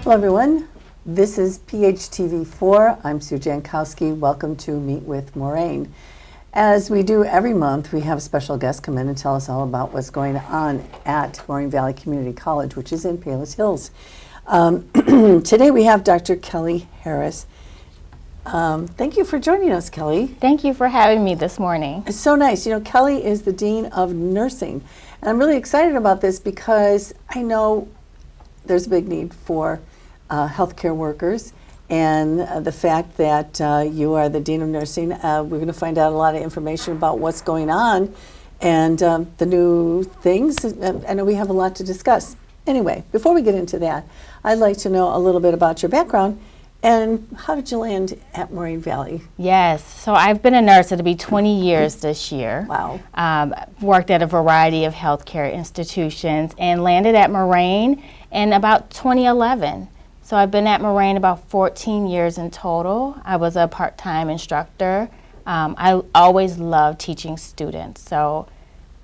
Hello everyone, this is PHTV4. I'm Sue Jankowski. Welcome to Meet with Moraine. As we do every month, we have a special guest come in and tell us all about what's going on at Moraine Valley Community College, which is in Palos Hills. Today we have Dr. Kelli Harris. Thank you for joining us, Kelli. Thank you for having me this morning. It's so nice. You know, Kelli is the Dean of Nursing, and I'm really excited about this because I know there's a big need for healthcare workers, and the fact that you are the Dean of Nursing, we're going to find out a lot of information about what's going on and the new things. I know we have a lot to discuss. Anyway, before we get into that, I'd like to know a little bit about your background and how did you land at Moraine Valley? Yes, so I've been a nurse. It'll be 20 years this year. Wow. Worked at a variety of healthcare institutions and landed at Moraine in about 2011. So I've been at Moraine about 14 years in total. I was a part-time instructor. I always loved teaching students, so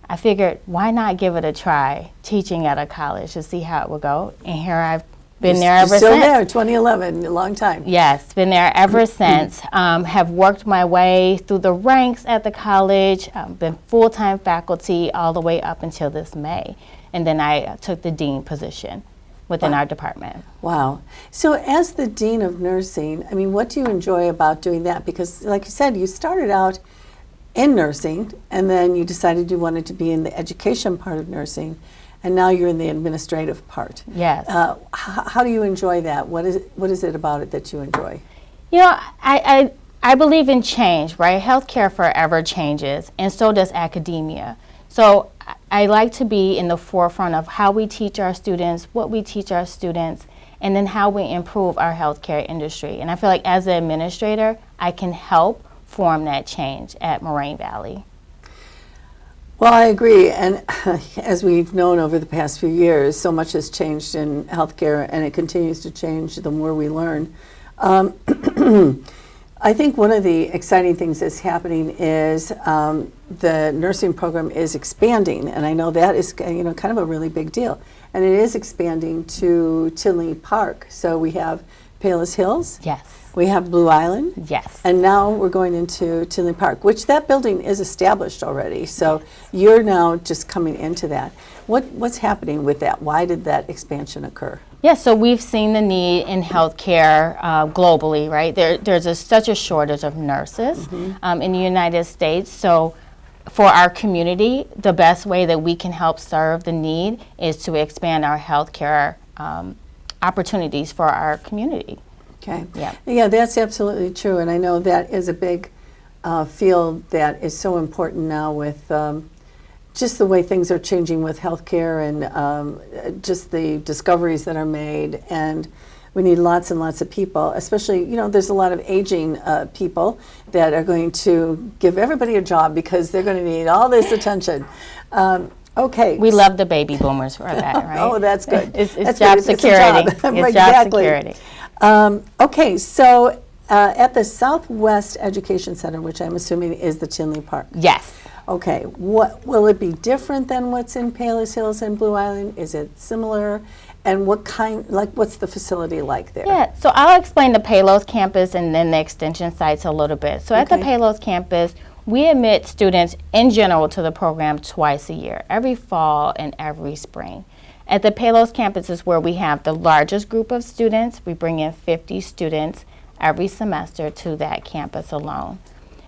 I figured why not give it a try, teaching at a college to see how it would go. And here I've been there ever since. Still there, 2011, a long time. Yes, been there ever since. Have worked my way through the ranks at the college, been full-time faculty all the way up until this May. And then I took the dean position within our department. Wow. So as the Dean of Nursing, I mean, what do you enjoy about doing that? Because like you said, you started out in nursing and then you decided you wanted to be in the education part of nursing, and now you're in the administrative part. Yes. How do you enjoy that? What is it about it that you enjoy? You know, I believe in change, right? Healthcare forever changes, and so does academia. So I like to be in the forefront of how we teach our students, what we teach our students, and then how we improve our healthcare industry. And I feel like as an administrator, I can help form that change at Moraine Valley. Well, I agree, and as we've known over the past few years, so much has changed in healthcare, and it continues to change the more we learn. I think one of the exciting things that's happening is the nursing program is expanding, and I know that is kind of a really big deal. And it is expanding to Tinley Park. So we have Palos Hills. Yes. We have Blue Island. Yes. And now we're going into Tinley Park, which that building is established already. So you're now just coming into that. What's happening with that? Why did that expansion occur? Yeah, so we've seen the need in healthcare globally, right? There's such a shortage of nurses in the United States. So for our community, the best way that we can help serve the need is to expand our healthcare opportunities for our community. Okay. Yeah. Yeah, that's absolutely true. And I know that is a big field that is so important now with just the way things are changing with healthcare and just the discoveries that are made. And we need lots and lots of people, especially, there's a lot of aging people that are going to give everybody a job because they're going to need all this attention. Okay. We love the baby boomers for that, right? Oh, that's good. It's that's job good. security. It's a job. It's Exactly. job security. Okay, so at the Southwest Education Center, which I'm assuming is the Tinley Park. Yes. Okay, what will it be different than what's in Palos Hills and Blue Island? Is it similar? And what's the facility like there? Yeah, so I'll explain the Palos campus and then the extension sites a little bit. So at the Palos campus, we admit students in general to the program twice a year, every fall and every spring. At the Palos campus is where we have the largest group of students. We bring in 50 students every semester to that campus alone.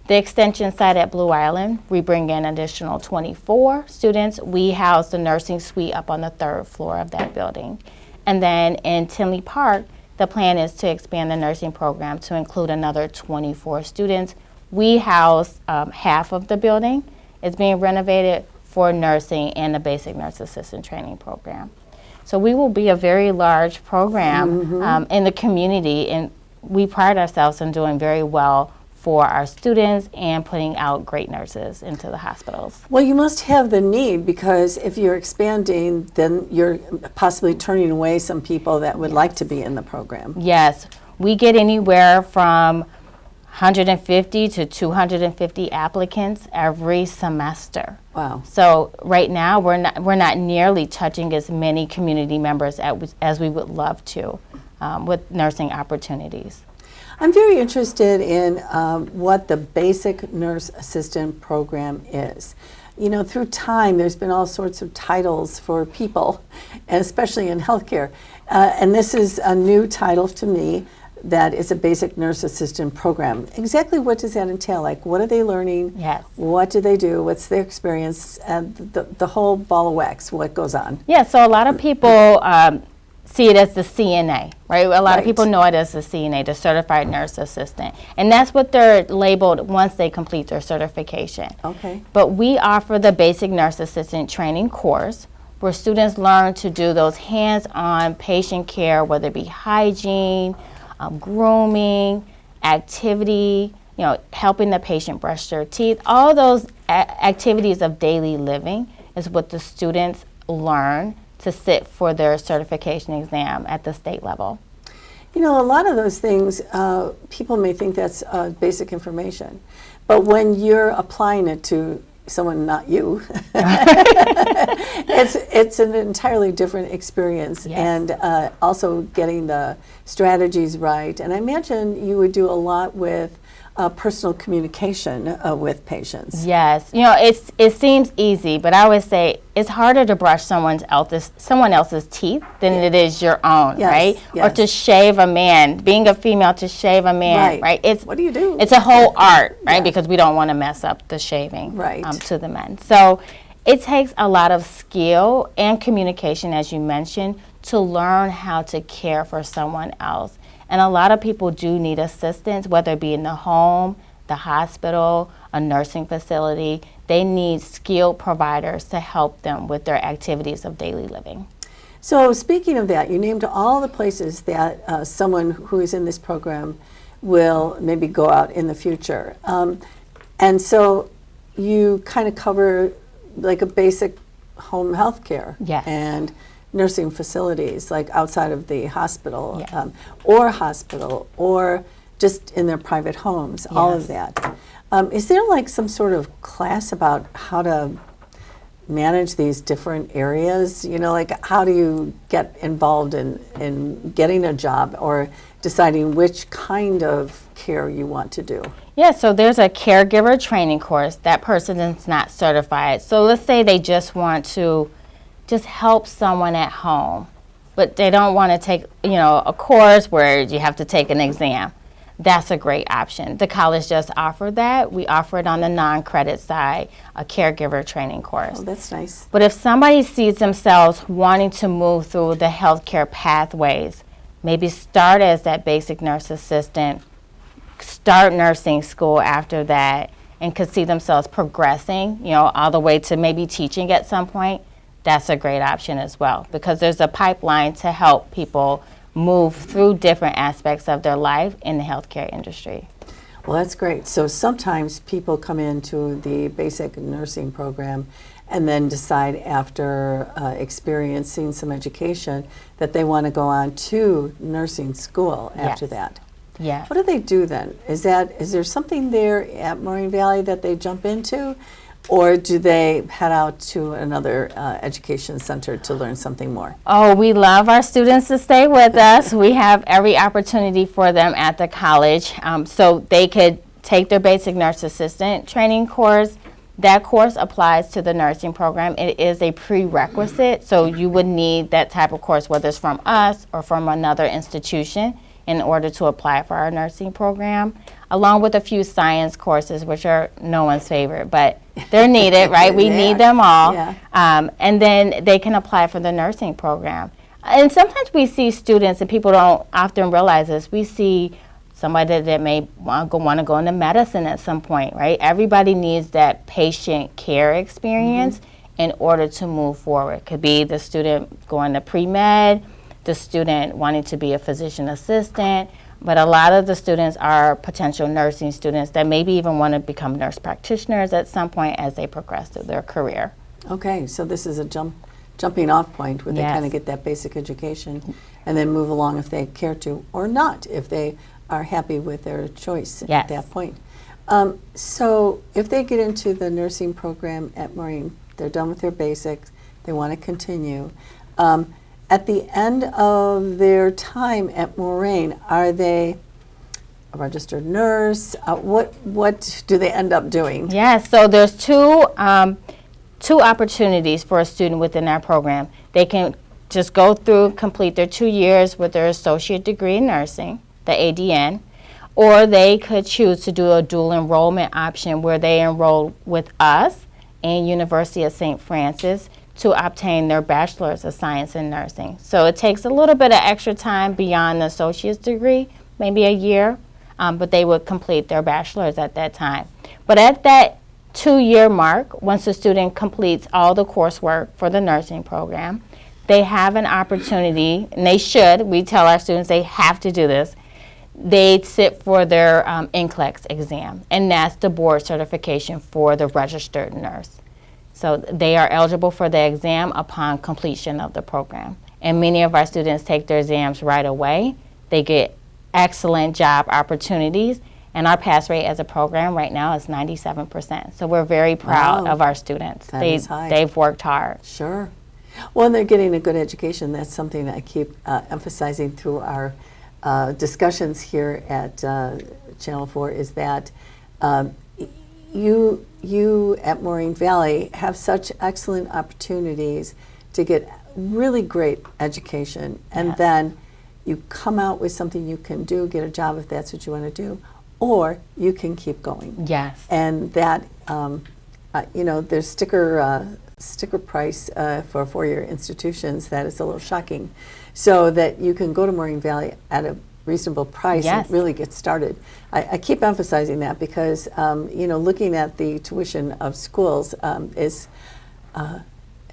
The extension site at Blue Island, we bring in additional 24 students. We house the nursing suite up on the 3rd floor of that building. And then in Tinley Park, the plan is to expand the nursing program to include another 24 students. We house half of the building. It's being renovated for nursing and the basic nurse assistant training program. So we will be a very large program in the community, and we pride ourselves in doing very well for our students and putting out great nurses into the hospitals. Well, you must have the need, because if you're expanding, then you're possibly turning away some people that would like to be in the program. Yes, we get anywhere from 150 to 250 applicants every semester. Wow. So right now we're not nearly touching as many community members as we would love to. with nursing opportunities. I'm very interested in what the basic nurse assistant program is. You know, through time, there's been all sorts of titles for people, and especially in healthcare. And this is a new title to me, that is a basic nurse assistant program. Exactly what does that entail? Like, what are they learning? Yes. What do they do? What's their experience? And the whole ball of wax, what goes on? Yeah, so a lot of people see it as the CNA, right? A lot of people know it as the CNA, the Certified Nurse Assistant. And that's what they're labeled once they complete their certification. Okay. But we offer the Basic Nurse Assistant Training course where students learn to do those hands-on patient care, whether it be hygiene, grooming, activity, you know, helping the patient brush their teeth. All those activities of daily living is what the students learn to sit for their certification exam at the state level. You know, a lot of those things, people may think that's basic information, but when you're applying it to someone not you, it's an entirely different experience. Yes. And also getting the strategies right. And I imagine you would do a lot with personal communication with patients. Yes, you know, it seems easy, but I always say it's harder to brush someone else's teeth than it is your own, Yes, right? yes. Or to shave a man, being a female, to shave a man, right? It's what do you do? It's a whole art, right? Because we don't want to mess up the shaving to the men. So it takes a lot of skill and communication, as you mentioned, to learn how to care for someone else. And a lot of people do need assistance, whether it be in the home, the hospital, a nursing facility. They need skilled providers to help them with their activities of daily living. So speaking of that, you named all the places that someone who is in this program will maybe go out in the future. And so you kind of cover like a basic home health care. Yes. And nursing facilities, like outside of the hospital, Yes. or just in their private homes, all of that. Is there like some sort of class about how to manage these different areas? You know, like how do you get involved in getting a job or deciding which kind of care you want to do? Yeah, so there's a caregiver training course. That person is not certified. So let's say they just want to just help someone at home, but they don't want to take, you know, a course where you have to take an exam. That's a great option. The college just offered that. We offer it on the non-credit side, a caregiver training course. Oh, that's nice. But if somebody sees themselves wanting to move through the healthcare pathways, maybe start as that basic nurse assistant, start nursing school after that, and could see themselves progressing, you know, all the way to maybe teaching at some point, that's a great option as well, because there's a pipeline to help people move through different aspects of their life in the healthcare industry. Well, that's great. So sometimes people come into the basic nursing program and then decide after experiencing some education that they want to go on to nursing school after Yes. that. Yeah. What do they do then? Is there something there at Moraine Valley that they jump into? Or do they head out to another education center to learn something more? Oh, we love our students to stay with us. We have every opportunity for them at the college. So they could take their basic nurse assistant training course. That course applies to the nursing program. It is a prerequisite, so you would need that type of course, whether it's from us or from another institution, in order to apply for our nursing program, along with a few science courses, which are no one's favorite, but they're needed, right? We need them all. Yeah. And then they can apply for the nursing program. And sometimes we see students, and people don't often realize this, we see somebody that may want to go into medicine at some point, right? Everybody needs that patient care experience in order to move forward. Could be the student going to pre-med, the student wanting to be a physician assistant, but a lot of the students are potential nursing students that maybe even want to become nurse practitioners at some point as they progress through their career. Okay, so this is a jumping off point where they Yes. kind of get that basic education and then move along if they care to, or not, if they are happy with their choice Yes. at that point. So if they get into the nursing program at Moraine, they're done with their basics, they want to continue. at the end of their time at Moraine, are they a registered nurse? What do they end up doing? Yes, so there's two opportunities for a student within our program. They can just go through, complete their 2 years with their associate degree in nursing, the ADN, or they could choose to do a dual enrollment option where they enroll with us and University of St. Francis to obtain their bachelor's of science in nursing. So it takes a little bit of extra time beyond the associate's degree, maybe a year, but they would complete their bachelor's at that time. But at that 2-year mark, once the student completes all the coursework for the nursing program, they have an opportunity, and they should, we tell our students they have to do this, they sit for their NCLEX exam, and that's the board certification for the registered nurse. So they are eligible for the exam upon completion of the program. And many of our students take their exams right away. They get excellent job opportunities, and our pass rate as a program right now is 97%. So we're very proud of our students. That is high. They've worked hard. Sure. Well, and they're getting a good education. That's something that I keep emphasizing through our discussions here at Channel 4, is that you at Moraine Valley have such excellent opportunities to get really great education, and then you come out with something you can do, get a job if that's what you want to do, or you can keep going. Yes. And that, there's sticker price for 4-year institutions that is a little shocking. So that you can go to Moraine Valley at a reasonable price and really get started. I keep emphasizing that because, looking at the tuition of schools is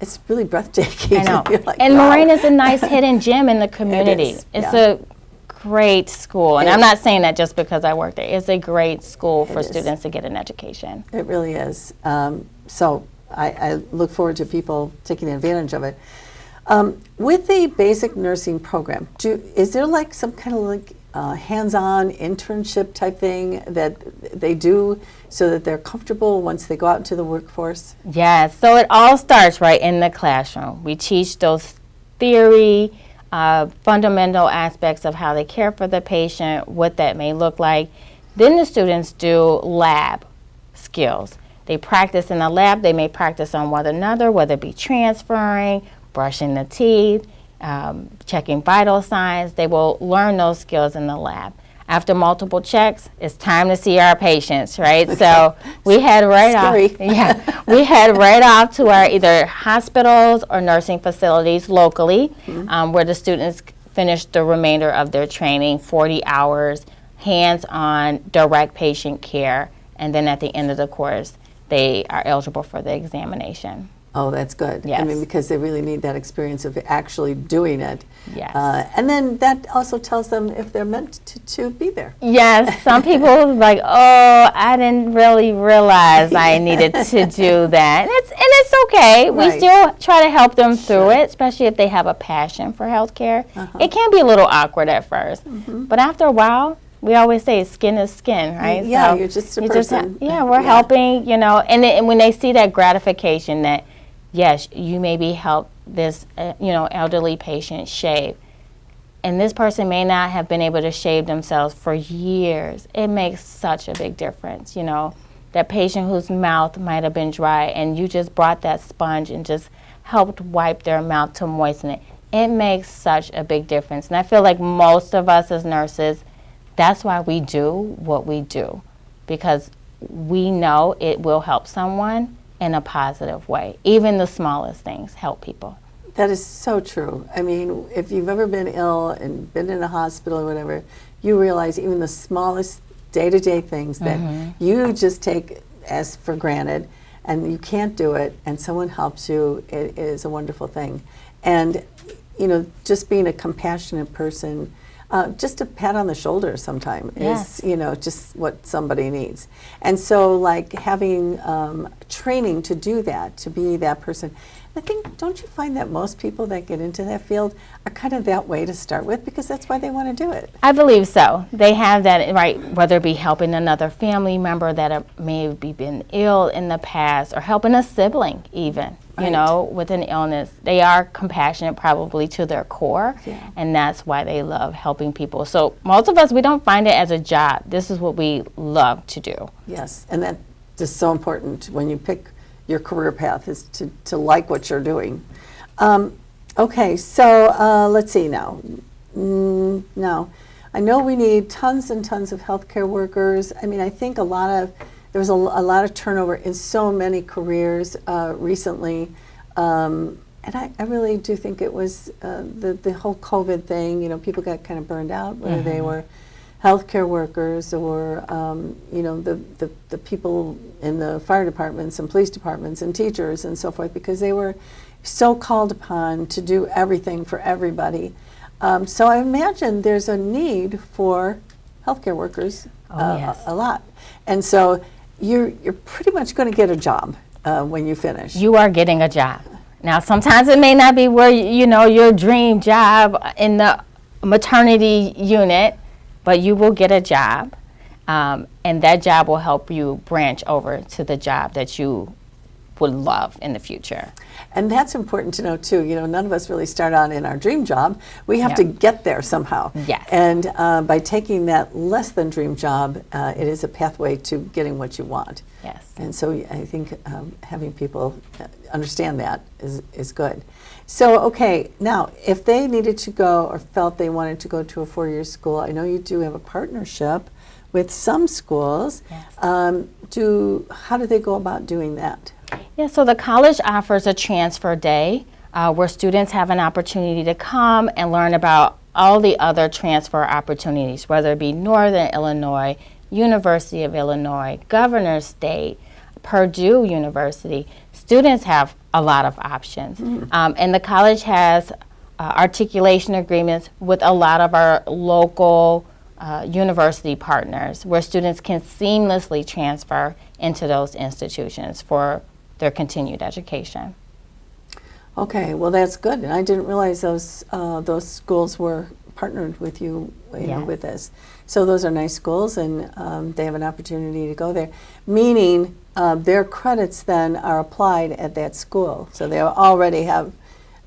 it's really breathtaking. I know. Like, and wow. Moraine is a nice hidden gem in the community. It's a great school. And I'm not saying that just because I work there. It's a great school for students to get an education. It really is. So I look forward to people taking advantage of it. With the basic nursing program, is there like some kind of hands-on internship type thing that they do so that they're comfortable once they go out into the workforce? Yes, so it all starts right in the classroom. We teach those theory, fundamental aspects of how they care for the patient, what that may look like. Then the students do lab skills. They practice in the lab. They may practice on one another, whether it be transferring, brushing the teeth, checking vital signs. They will learn those skills in the lab. After multiple checks, it's time to see our patients, right? So we head right off. We head right off to our either hospitals or nursing facilities locally, where the students finish the remainder of their training, 40 hours, hands-on, direct patient care, and then at the end of the course, they are eligible for the examination. Oh, that's good. Yes. I mean, because they really need that experience of actually doing it. Yes. And then that also tells them if they're meant to be there. Yes. Some people like, oh, I didn't really realize I needed to do that. And it's okay. Right. We still try to help them through it, especially if they have a passion for healthcare. It can be a little awkward at first, but after a while, we always say skin is skin, right? Yeah, so you're just a person. we're helping, and when they see that gratification that, yes, you maybe help this, elderly patient shave, and this person may not have been able to shave themselves for years. It makes such a big difference, that patient whose mouth might have been dry, and you just brought that sponge and just helped wipe their mouth to moisten it. It makes such a big difference, and I feel like most of us as nurses, that's why we do what we do, because we know it will help someone in a positive way. Even the smallest things help people. That is so true. I mean, if you've ever been ill and been in a hospital or whatever, you realize even the smallest day-to-day things that you just take as for granted and you can't do it and someone helps you, it is a wonderful thing. And, just being a compassionate person, just a pat on the shoulder sometime is, just what somebody needs. And so like having training to do that, to be that person, I think, don't you find that most people that get into that field are kind of that way to start with because that's why they want to do it? I believe so. They have that, right, whether it be helping another family member that may be been ill in the past or helping a sibling even. you know, with an illness. They are compassionate probably to their core, and that's why they love helping people. So most of us, we don't find it as a job. This is what we love to do. Yes, and that's just so important when you pick your career path, is to like what you're doing. Okay, so let's see now. Now, I know we need tons and tons of healthcare workers. I mean, I think there was a lot of turnover in so many careers recently. And I really do think it was the whole COVID thing. You know, people got kind of burned out, whether they were healthcare workers or, you know, the people in the fire departments and police departments and teachers and so forth, because they were so called upon to do everything for everybody. So I imagine there's a need for healthcare workers a lot. And so you're pretty much going to get a job when you finish. You are getting a job. Now, sometimes it may not be where, you know, your dream job in the maternity unit, but you will get a job. And that job will help you branch over to the job that you would love in the future. And that's important to know too. You know, none of us really start out in our dream job. We have to get there somehow. Yes. And by taking that less than dream job, it is a pathway to getting what you want. Yes. And so I think having people understand that is good. So, okay, now if they needed to go or felt they wanted to go to a 4-year school, I know you do have a partnership with some schools. Yes. How do they go about doing that? Yeah, so the college offers a transfer day where students have an opportunity to come and learn about all the other transfer opportunities, whether it be Northern Illinois, University of Illinois, Governor State, Purdue University. Students have a lot of options. And the college has articulation agreements with a lot of our local university partners where students can seamlessly transfer into those institutions for their continued education. Okay, well that's good, and I didn't realize those schools were partnered with you, know, with this. So those are nice schools, and they have an opportunity to go there. Meaning, their credits then are applied at that school, so they already have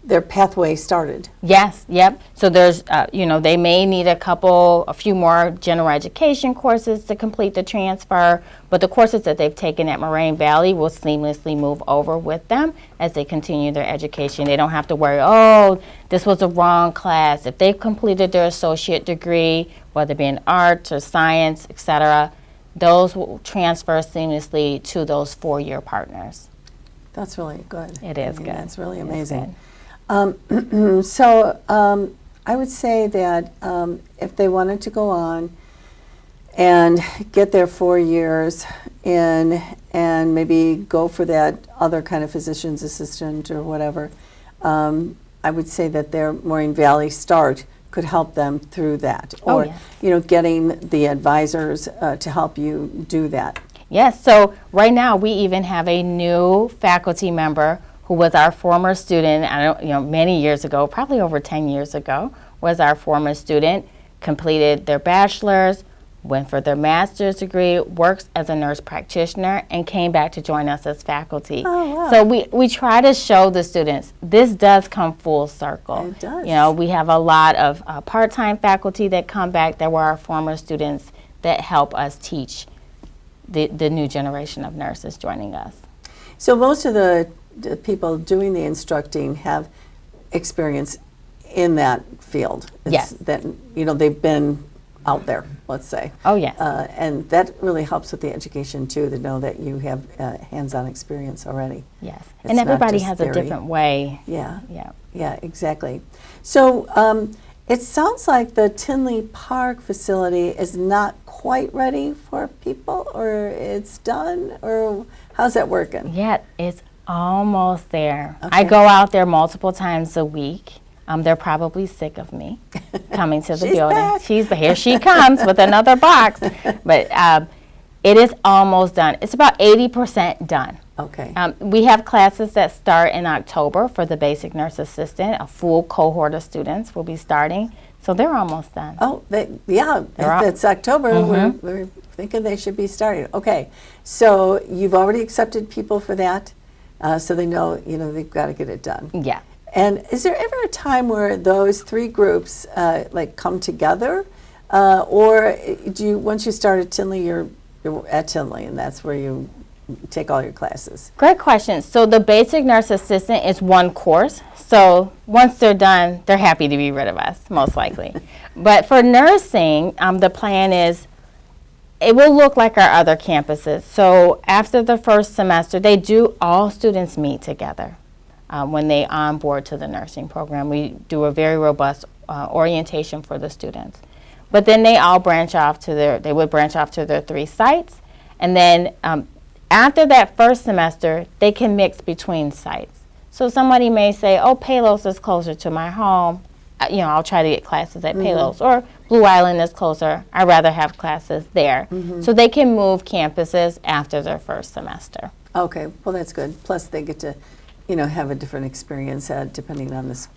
their pathway started. Yes, yep. So there's, you know, they may need a few more general education courses to complete the transfer, but the courses that they've taken at Moraine Valley will seamlessly move over with them as they continue their education. They don't have to worry, oh, this was a wrong class. If they've completed their associate degree, whether it be in arts or science, etc., those will transfer seamlessly to those 4-year partners. That's really good. It is good. That's really amazing. So I would say that if they wanted to go on and get their 4 years in and maybe go for that other kind of physician's assistant or whatever, I would say that their Moraine Valley start could help them through that. Or, you know, getting the advisors to help you do that. Yes, so right now we even have a new faculty member who was our former student, many years ago, probably over 10 years ago, was our former student, completed their bachelor's, went for their master's degree, works as a nurse practitioner, and came back to join us as faculty. Oh, wow. So we try to show the students this does come full circle. It does. You know, we have a lot of part-time faculty that come back that were our former students that help us teach the new generation of nurses joining us. So most of the people doing the instructing have experience in that field. Yes. That, you know, they've been out there, let's say. Oh, yes. And that really helps with the education, too, to know that you have hands-on experience already. Yes. It's And not everybody just has theory. a different way. Yeah. Yeah. Yeah, exactly. So it sounds like the Tinley Park facility is not quite ready for people, or it's done, or how's that working? Yeah, it's almost there. Okay. I go out there multiple times a week. They're probably sick of me coming to the She's building. back. Here she comes with another box. But it is almost done. It's about 80% done. Okay. We have classes that start in October for the basic nurse assistant. A full cohort of students will be starting. So they're almost done. Oh, it's October. We're thinking they should be starting. Okay. So you've already accepted people for that, so they know, they've got to get it done. Yeah. And is there ever a time where those three groups like come together, or do you, once you start at Tinley, you're at Tinley, and that's where you take all your classes? Great question. So the basic nurse assistant is one course. So once they're done, they're happy to be rid of us, most likely. But for nursing, the plan is it will look like our other campuses. So after the first semester, all students meet together. When they onboard to the nursing program, we do a very robust orientation for the students. But then they all branch off to their 3 sites. And then after that first semester, they can mix between sites. So somebody may say, oh, Palos is closer to my home. I'll try to get classes at Palos. Or Blue Island is closer. I'd rather have classes there. So they can move campuses after their first semester. Okay, well, that's good. Plus, they get to, have a different experience depending on this,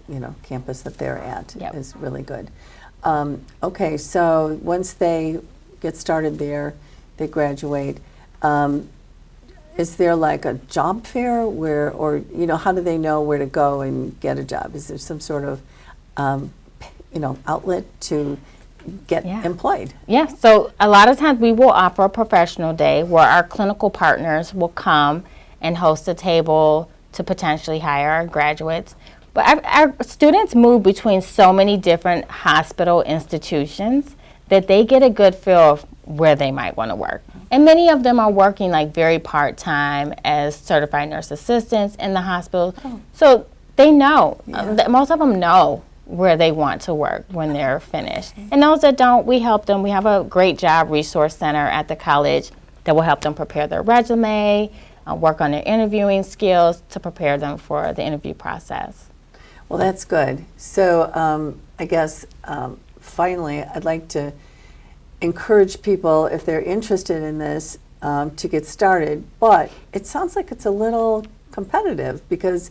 campus that they're at. Yep. Is really good. Okay, so once they get started there, they graduate. Is there like a job fair or how do they know where to go and get a job? Is there some sort of, outlet to get employed? Yeah, so a lot of times we will offer a professional day where our clinical partners will come and host a table to potentially hire our graduates. But our students move between so many different hospital institutions that they get a good feel of where they might want to work. And many of them are working like very part-time as certified nurse assistants in the hospital. So they know, most of them know where they want to work when they're finished. And those that don't, we help them. We have a great job resource center at the college that will help them prepare their resume, work on their interviewing skills to prepare them for the interview process. Well, that's good. So I guess finally, I'd like to encourage people, if they're interested in this, to get started. But it sounds like it's a little competitive because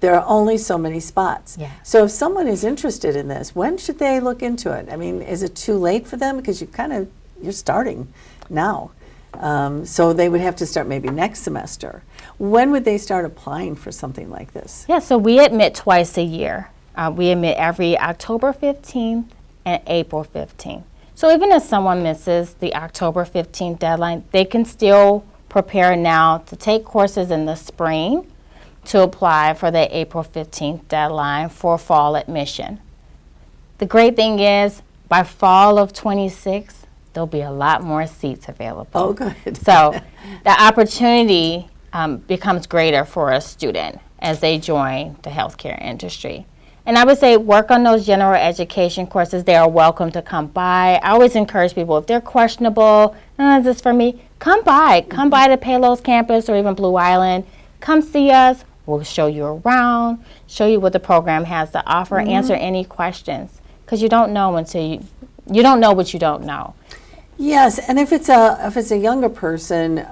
there are only so many spots. Yeah. So if someone is interested in this, when should they look into it? I mean, is it too late for them? Because you're starting now. So they would have to start maybe next semester. When would they start applying for something like this? Yeah, so we admit twice a year. We admit every October 15th and April 15th. So even if someone misses the October 15th deadline, they can still prepare now to take courses in the spring to apply for the April 15th deadline for fall admission. The great thing is, by fall of 26, there'll be a lot more seats available. Oh, good. So the opportunity becomes greater for a student as they join the healthcare industry. And I would say work on those general education courses. They are welcome to come by. I always encourage people, if they're questionable, is this for me? Come by. Come by the Palos campus or even Blue Island. Come see us. We'll show you around, show you what the program has to offer, answer any questions. Because you don't know until you don't know what you don't know. Yes, and if it's a younger person,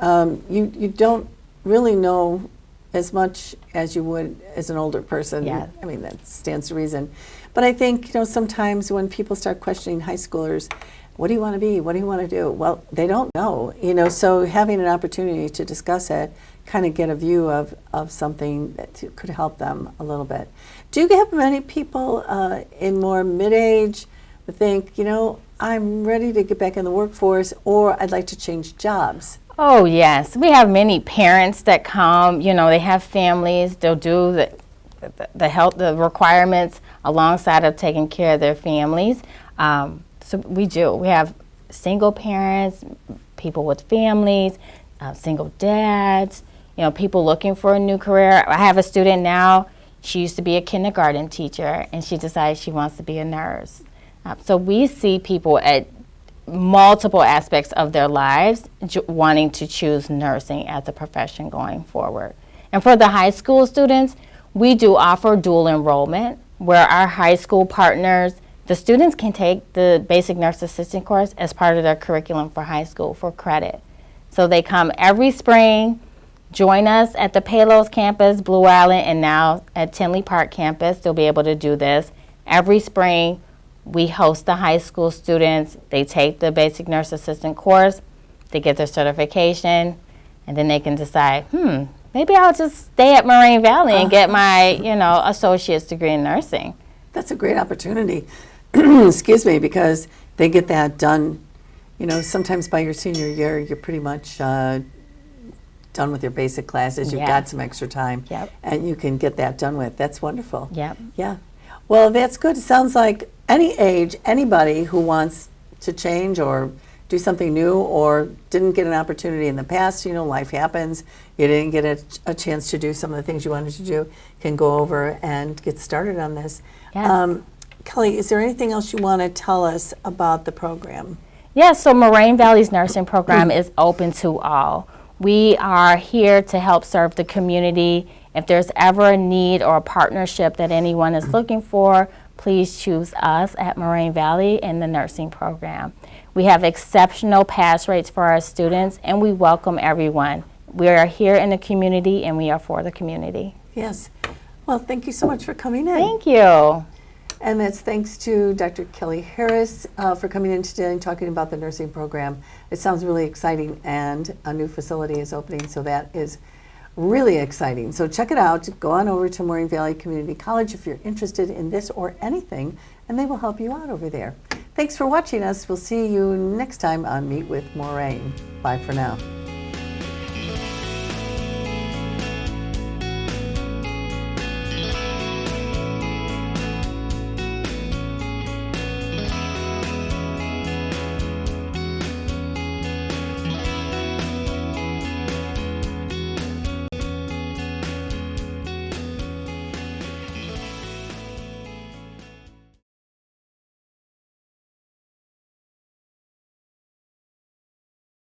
you don't really know as much as you would as an older person. Yeah. I mean, that stands to reason. But I think, sometimes when people start questioning high schoolers, what do you want to be? What do you want to do? Well, they don't know, so having an opportunity to discuss it, kind of get a view of something that could help them a little bit. Do you have many people in more mid-age that think, I'm ready to get back in the workforce, or I'd like to change jobs? Oh, yes. We have many parents that come, they have families. They'll do the requirements alongside of taking care of their families. So we do. We have single parents, people with families, single dads, people looking for a new career. I have a student now, she used to be a kindergarten teacher, and she decided she wants to be a nurse. So we see people at multiple aspects of their lives wanting to choose nursing as a profession going forward. And for the high school students, we do offer dual enrollment, where our high school partners, the students can take the basic nurse assistant course as part of their curriculum for high school for credit. So they come every spring, join us at the Palos campus, Blue Island, and now at Tinley Park campus. They'll be able to do this every spring. We host the high school students. They take the basic nurse assistant course. They get their certification, and then they can decide, maybe I'll just stay at Moraine Valley and get my, associate's degree in nursing. That's a great opportunity, excuse me, because they get that done, sometimes by your senior year, you're pretty much done with your basic classes. You've got some extra time, and you can get that done with. That's wonderful. Yep. Yeah. Well, that's good. It sounds like any age, anybody who wants to change or do something new or didn't get an opportunity in the past, life happens. You didn't get a chance to do some of the things you wanted to do, can go over and get started on this. Yes. Kelli, is there anything else you want to tell us about the program? Yes, so Moraine Valley's nursing program is open to all. We are here to help serve the community. If there's ever a need or a partnership that anyone is looking for, please choose us at Moraine Valley in the nursing program. We have exceptional pass rates for our students, and we welcome everyone. We are here in the community, and we are for the community. Yes. Well, thank you so much for coming in. Thank you. And that's thanks to Dr. Kelli Harris for coming in today and talking about the nursing program. It sounds really exciting, and a new facility is opening, so that is really exciting. So check it out. Go on over to Moraine Valley Community College if you're interested in this or anything, and they will help you out over there. Thanks for watching us. We'll see you next time on Meet with Moraine. Bye for now.